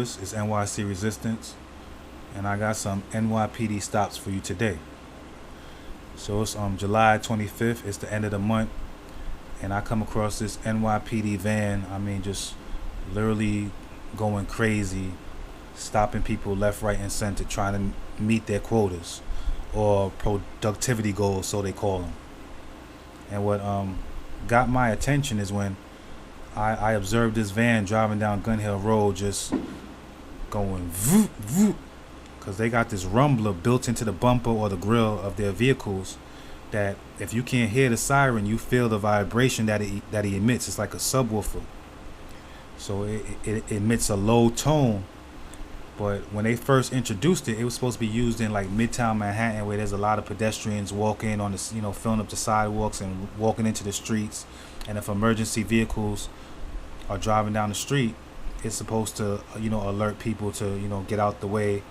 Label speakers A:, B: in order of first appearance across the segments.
A: viewers, it's NYC Resistance, and I got some NYPD stops for you today. So it's July 25th, it's the end of the month, and I come across this NYPD van, just literally going crazy, stopping people left, right, and center, trying to meet their quotas, or productivity goals, so they call them. And what got my attention is when I observed this van driving down Gun Hill Road, just going voot, voot, because they got this rumbler built into the bumper or the grill of their vehicles that if you can't hear the siren, you feel the vibration that he emits. It's like a subwoofer. So it emits a low tone. But when they first introduced it, it was supposed to be used in like Midtown Manhattan, where there's a lot of pedestrians walking on the, filling up the sidewalks and walking into the streets. And if emergency vehicles are driving down the street, it's supposed to, alert people to, get out the way.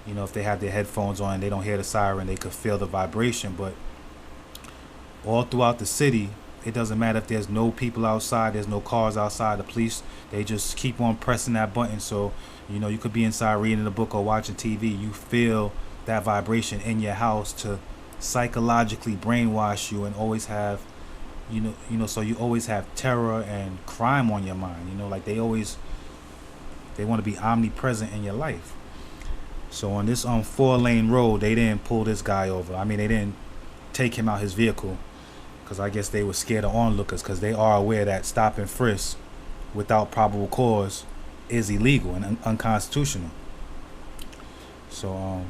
A: If they have their headphones on and they don't hear the siren, they could feel the vibration. But all throughout the city, it doesn't matter if there's no people outside, there's no cars outside, the police, they just keep on pressing that button. So, you could be inside reading a book or watching TV. You feel that vibration in your house to psychologically brainwash you and always have, so you always have terror and crime on your mind. Like they want to be omnipresent in your life. So on this 4-lane road, they didn't pull this guy over. They didn't take him out his vehicle, because I guess they were scared of onlookers, because they are aware that stop and frisk without probable cause is illegal and unconstitutional. So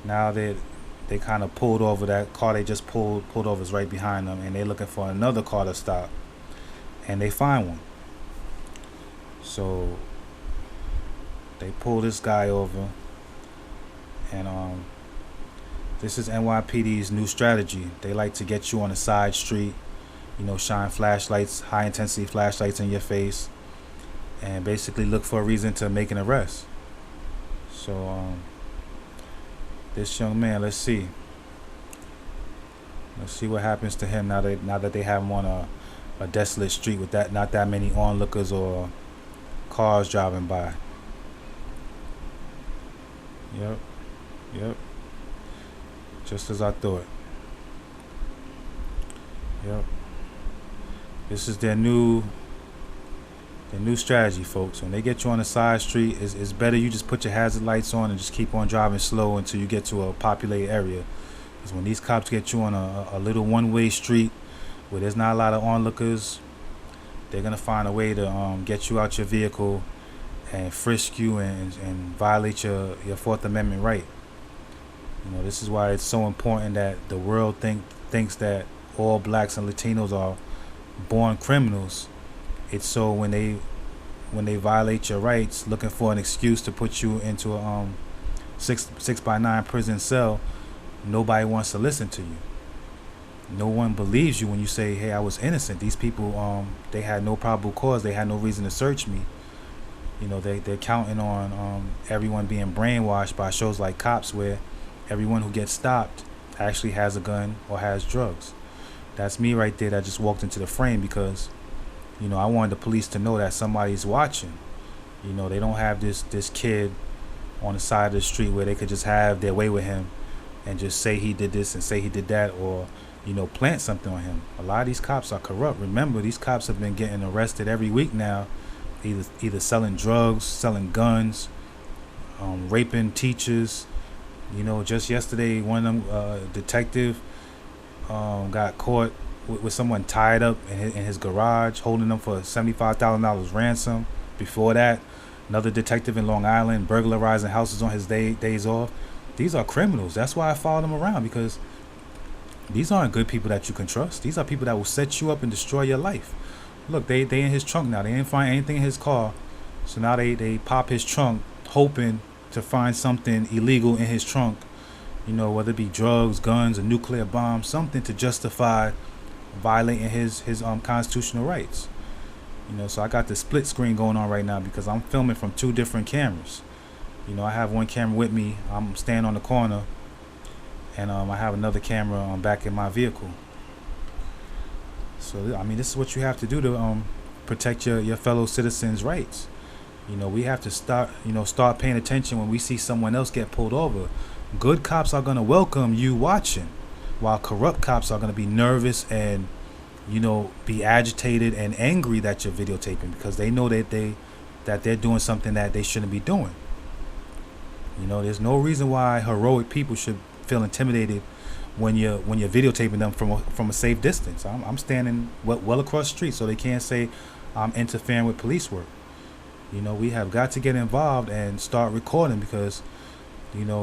A: now they kind of pulled over. That car they just pulled over is right behind them, and they're looking for another car to stop, and they find one. So they pull this guy over, and this is NYPD's new strategy. They like to get you on a side street, shine flashlights, high intensity flashlights in your face, and basically look for a reason to make an arrest. So this young man, let's see what happens to him now that they have him on a desolate street with not that many onlookers or cars driving by. Yep. Just as I thought. Yep. This is their new strategy, folks. When they get you on a side street, it's better you just put your hazard lights on and just keep on driving slow until you get to a populated area. Because when these cops get you on a little one-way street where there's not a lot of onlookers, they're gonna find a way to get you out your vehicle and frisk you and violate your Fourth Amendment right. This is why it's so important that the world thinks that all blacks and Latinos are born criminals. It's so when they violate your rights, looking for an excuse to put you into a 6x9 prison cell, nobody wants to listen to you. No one believes you when you say, "Hey, I was innocent. These people, they had no probable cause. They had no reason to search me." They're counting on everyone being brainwashed by shows like Cops, where everyone who gets stopped actually has a gun or has drugs. That's me right there that just walked into the frame because, I wanted the police to know that somebody's watching. They don't have this kid on the side of the street where they could just have their way with him and just say he did this and say he did that, or, plant something on him. A lot of these cops are corrupt. Remember, these cops have been getting arrested every week now, either selling drugs, selling guns, raping teachers. Just yesterday, one of them detective got caught with someone tied up in his garage, holding them for $75,000 ransom. Before that, another detective in Long Island burglarizing houses on his days off. These are criminals. That's why I follow them around, because these aren't good people that you can trust. These are people that will set you up and destroy your life. Look, they in his trunk now. They didn't find anything in his car, so now they pop his trunk, hoping to find something illegal in his trunk, whether it be drugs, guns, a nuclear bomb, something to justify violating his constitutional rights. So I got the split screen going on right now because I'm filming from two different cameras. I have one camera with me. I'm standing on the corner, and I have another camera back in my vehicle. So this is what you have to do to protect your fellow citizens' rights. We have to start paying attention when we see someone else get pulled over. Good cops are gonna welcome you watching, while corrupt cops are gonna be nervous and be agitated and angry that you're videotaping because they know that they're doing something that they shouldn't be doing. There's no reason why heroic people should feel intimidated when you're videotaping them from a safe distance. I'm standing well across the street, so they can't say I'm interfering with police work. We have got to get involved and start recording because,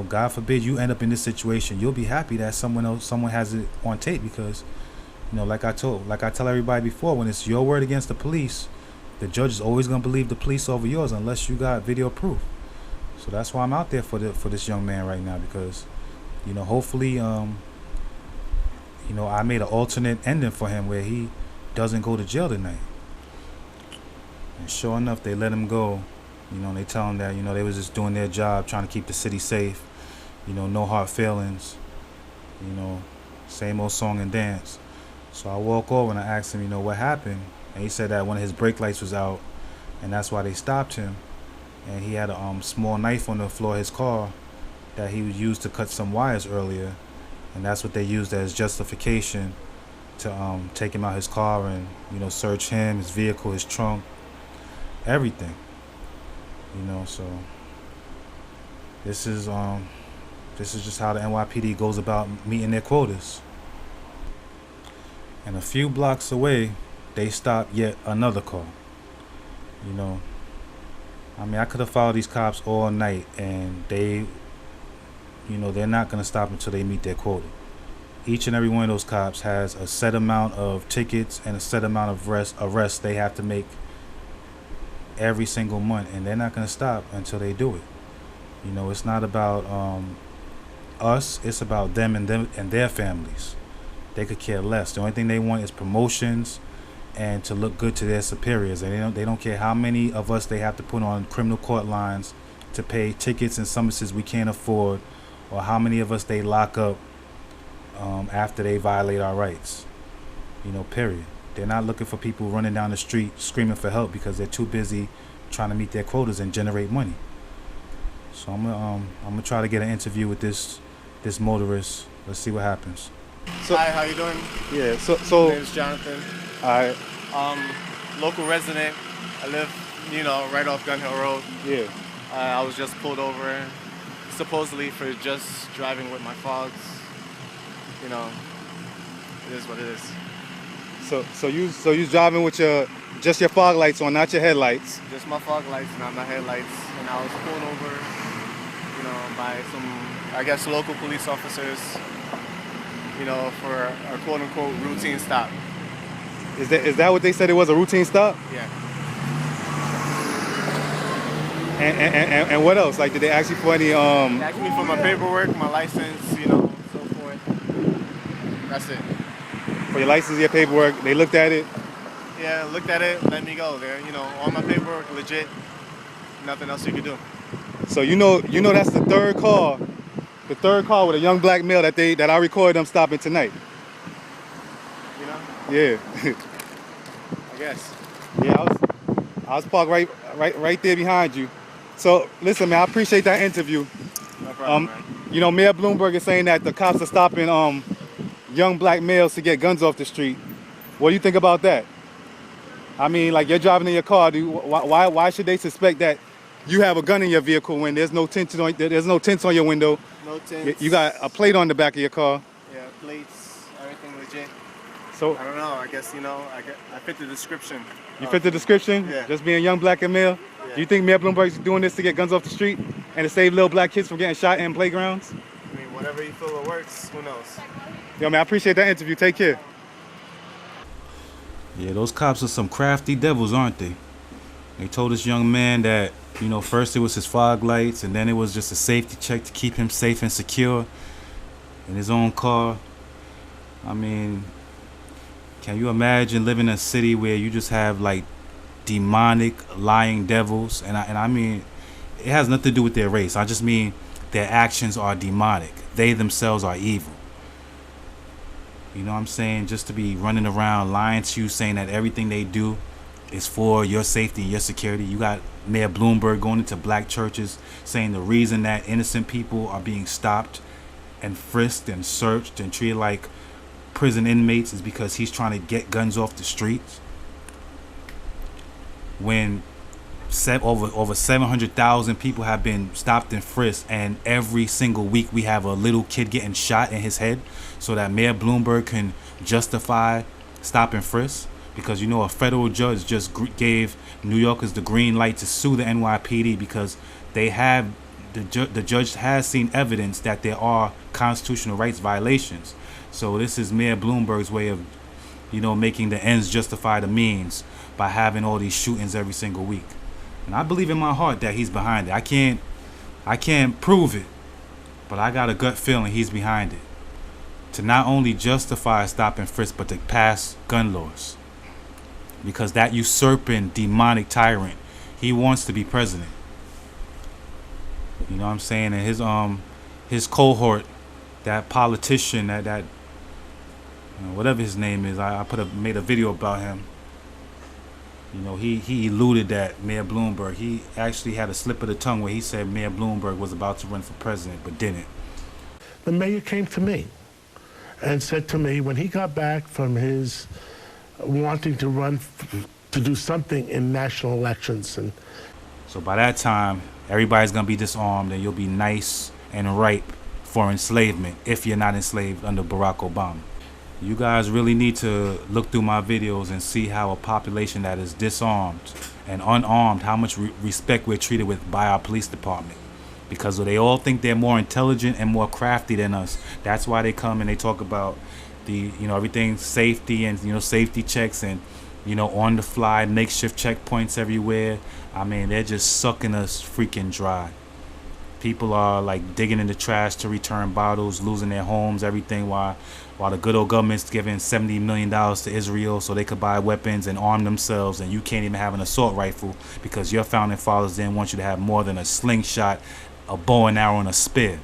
A: God forbid you end up in this situation. You'll be happy that someone has it on tape because, like I tell everybody before, when it's your word against the police, the judge is always gonna believe the police over yours unless you got video proof. So that's why I'm out there for this young man right now because, hopefully, I made an alternate ending for him where he doesn't go to jail tonight. And sure enough, they let him go. They tell him that, they was just doing their job, trying to keep the city safe. No hard feelings. Same old song and dance. So I walk over and I asked him, what happened? And he said that one of his brake lights was out, and that's why they stopped him. And he had a small knife on the floor of his car that he would use to cut some wires earlier. And that's what they used as justification to take him out his car and, search him, his vehicle, his trunk, everything. So this is just how the NYPD goes about meeting their quotas. And a few blocks away, they stopped yet another car. I could have followed these cops all night, and they're not gonna stop until they meet their quota. Each and every one of those cops has a set amount of tickets and a set amount of arrests they have to make every single month, and they're not gonna stop until they do it. It's not about us; it's about them and their families. They could care less. The only thing they want is promotions and to look good to their superiors. And they don't care how many of us they have to put on criminal court lines to pay tickets and summonses we can't afford, or how many of us they lock up after they violate our rights. Period. They're not looking for people running down the street screaming for help because they're too busy trying to meet their quotas and generate money. So I'm gonna try to get an interview with this motorist. Let's see what happens.
B: So, hi, how you doing?
C: Yeah, so
B: My name is Jonathan.
C: I
B: Local resident. I live, right off Gun Hill Road.
C: yeah.
B: I was just pulled over, supposedly for just driving with my fogs. It is what it is.
C: So you driving with just your fog lights on, not your headlights.
B: Just my fog lights, not my headlights. And I was pulled over, by some, I guess, local police officers, for a quote-unquote routine stop.
C: Is that what they said it was, a routine stop?
B: Yeah.
C: And what else? Like, did they ask you for any
B: They asked me for my paperwork, my license, so forth. That's it.
C: for your license, your paperwork? They looked at it.
B: Yeah, looked at it, let me go there. All my paperwork, legit. Nothing else you could do.
C: So that's the third car with a young black male that I recorded them stopping tonight. Yeah.
B: I guess.
C: Yeah, I was parked right there behind you. So listen, man, I appreciate that interview.
B: No problem, man.
C: Mayor Bloomberg is saying that the cops are stopping young black males to get guns off the street. What do you think about that? Like, you're driving in your car. Why should they suspect that you have a gun in your vehicle when there's no tints on your window?
B: No tints.
C: You got a plate on the back of your car.
B: Yeah, plates, everything legit.
C: So
B: I don't know. I guess I fit the description.
C: you fit the description?
B: Yeah.
C: Just being young black and male.
B: Yeah.
C: Do you think Mayor Bloomberg's doing this to get guns off the street and to save little black kids from getting shot in playgrounds?
B: Whatever you feel it works. Who knows?
C: Yo, man, I appreciate that interview. Take care.
A: Yeah, those cops are some crafty devils, aren't they? They told this young man that, first it was his fog lights, and then it was just a safety check to keep him safe and secure in his own car. Can you imagine living in a city where you just have like demonic lying devils? And I mean, it has nothing to do with their race. I just mean their actions are demonic. They themselves are evil. You know what I'm saying? Just to be running around lying to you, saying that everything they do It's for your safety and your security. You got Mayor Bloomberg going into black churches saying the reason that innocent people are being stopped and frisked and searched and treated like prison inmates is because he's trying to get guns off the streets. When over 700,000 people have been stopped and frisked, and every single week we have a little kid getting shot in his head, so that Mayor Bloomberg can justify stop and frisk. Because a federal judge just gave New Yorkers the green light to sue the NYPD because they have the judge has seen evidence that there are constitutional rights violations. So this is Mayor Bloomberg's way of making the ends justify the means by having all these shootings every single week. And I believe in my heart that he's behind it. I can't prove it, but I got a gut feeling he's behind it. To not only justify stop and frisk, but to pass gun laws. Because that usurping demonic tyrant, he wants to be president. You know what I'm saying? And his cohort, that politician, that whatever his name is, I made a video about him. He eluded that Mayor Bloomberg. He actually had a slip of the tongue where he said Mayor Bloomberg was about to run for president, but didn't.
D: The mayor came to me and said to me when he got back from his wanting to run to do something in national elections. And
A: so by that time, everybody's going to be disarmed and you'll be nice and ripe for enslavement if you're not enslaved under Barack Obama. You guys really need to look through my videos and see how a population that is disarmed and unarmed, how much respect we're treated with by our police department. Because they all think they're more intelligent and more crafty than us. That's why they come and they talk about everything safety and safety checks and on the fly makeshift checkpoints everywhere. I mean, they're just sucking us freaking dry. People are like digging in the trash to return bottles, losing their homes, everything, while the good old government's giving $70 million to Israel so they could buy weapons and arm themselves, and you can't even have an assault rifle because your founding fathers didn't want you to have more than a slingshot, a bow and arrow, and a spear.